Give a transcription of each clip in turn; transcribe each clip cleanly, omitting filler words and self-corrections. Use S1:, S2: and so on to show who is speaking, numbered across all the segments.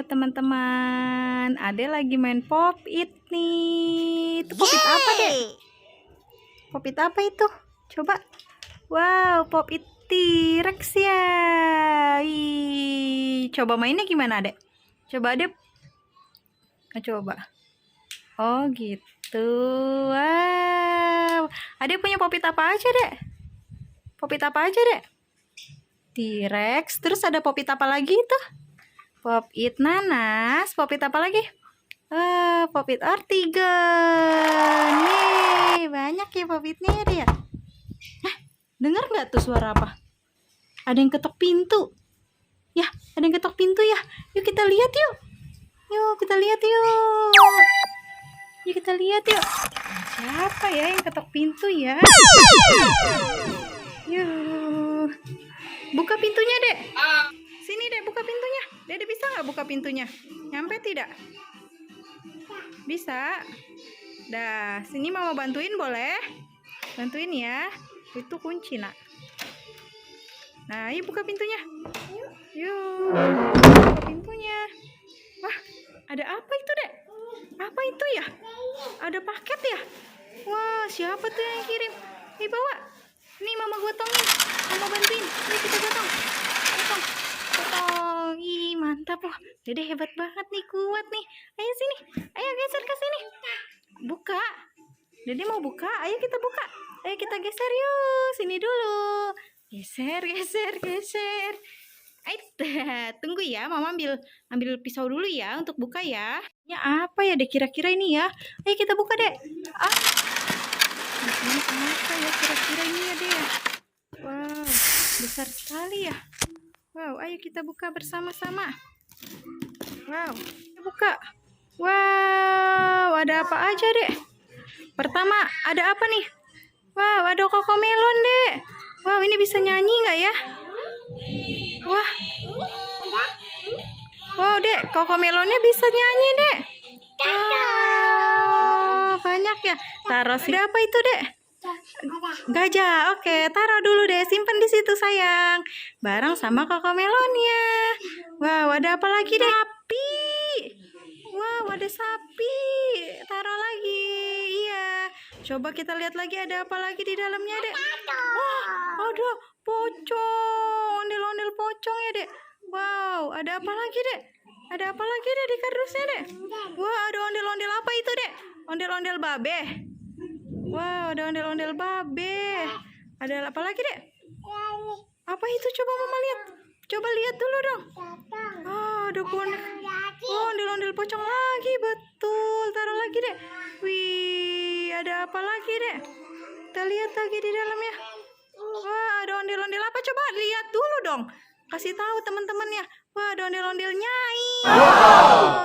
S1: teman-teman, Ade lagi main pop it nih. Itu pop it apa dek? Pop it apa itu? Coba. Wow, pop it T-Rex ya. Ih, coba mainnya gimana dek? Coba dek. Coba. Oh gitu. Wow. Ade punya pop it apa aja dek? Pop it apa aja dek? T-Rex. Terus ada pop it apa lagi tuh? Pop it nanas, pop it apa lagi? Pop it Artigen. Nih, banyak ya pop itnya ya dia. Dengar nggak tuh suara apa? Ada yang ketok pintu. Ya, ada yang ketok pintu ya. Yuk kita lihat yuk. Yuk kita lihat yuk. Yuk kita lihat yuk. Siapa ya yang ketok pintu ya? Yuk. Buka pintunya, Dek. Sini dek, buka pintunya. Dede bisa nggak buka pintunya? Nyampe tidak? Bisa. Dah, sini mama bantuin boleh? Bantuin ya. Itu kunci nak. Nah, yuk buka pintunya. Yuk, buka pintunya. Wah, ada apa itu dek? Apa itu ya? Ada paket ya? Wah, siapa tuh yang kirim? Nih bawa. Nih mama gotongin. Mama bantuin. Nih kita gotong. Gotong. Ih mantap loh. Dede hebat banget nih, kuat nih. Ayo sini, ayo geser ke sini. Buka. Dede mau buka, ayo kita buka. Ayo kita geser yuk. Sini dulu. Geser, geser, geser. Ayo, tunggu ya, mama ambil pisau dulu ya untuk buka ya. Ini apa ya dek kira-kira ini ya? Ayo kita buka dek. Ini apa ya kira-kira ini ya dek? Wow, besar sekali ya. Wow, ayo kita buka bersama-sama. Wow, kita buka. Wow, ada apa aja dek? Pertama, ada apa nih? Wow, ada Cocomelon dek. Wow, ini bisa nyanyi nggak ya? Wah. Wow dek, Cocomelonnya bisa nyanyi dek. Wow, banyak ya. Taruh sini apa itu dek? Gajah. Oke, taruh dulu deh, simpen di situ sayang. Bareng sama Cocomelonnya. Wow, ada apa lagi deh? Sapi. Wow, ada sapi. Taruh lagi. Iya. Coba kita lihat lagi ada apa lagi di dalamnya, Dek. Wah, ada pocong. Ondel-ondel pocong ya, Dek. Wow, ada apa lagi, Dek? Ada apa lagi, Dek, di kardusnya, Dek? Wah, ada ondel-ondel apa itu, Dek? Ondel-ondel babe. Wow, ada ondel-ondel babe. Ada apa lagi, Dek? Apa itu? Coba mama lihat. Coba lihat dulu dong. Oh, ada boneka. Oh, ondel-ondel pocong lagi. Betul. Taruh lagi, Dek. Wih, ada apa lagi, Dek? Kita lihat lagi di dalamnya. Wah, ada ondel-ondel apa? Coba lihat dulu dong. Kasih tahu teman-teman ya. Wah, ada ondel-ondel nyai.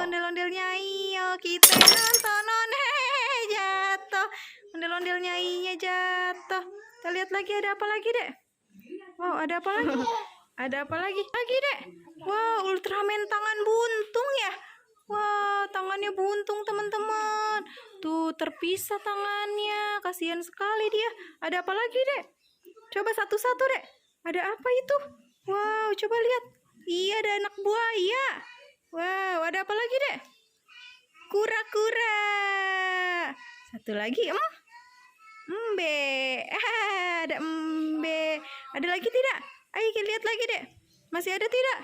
S1: Ondel-ondel nyai. Yuk kita nonton. Jatuh. Ondel-ondel nyainya jatuh. Kita lihat lagi ada apa lagi, Dek? Wow, ada apa lagi? Ada apa lagi? Lagi, Dek. Wow, Ultraman tangan buntung ya. Wow, tangannya buntung, teman-teman. Tuh, terpisah tangannya. Kasihan sekali dia. Ada apa lagi, Dek? Coba satu-satu, Dek. Ada apa itu? Wow, coba lihat. Iya, ada anak buaya. Wow, ada apa lagi, Dek? Kura-kura. Satu lagi, embe. Ada embe. Ada lagi tidak? Ayo kita lihat lagi, Dek. Masih ada tidak?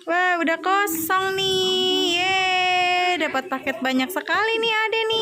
S1: Wah, udah kosong nih. Yeay, dapat paket banyak sekali nih Ade nih.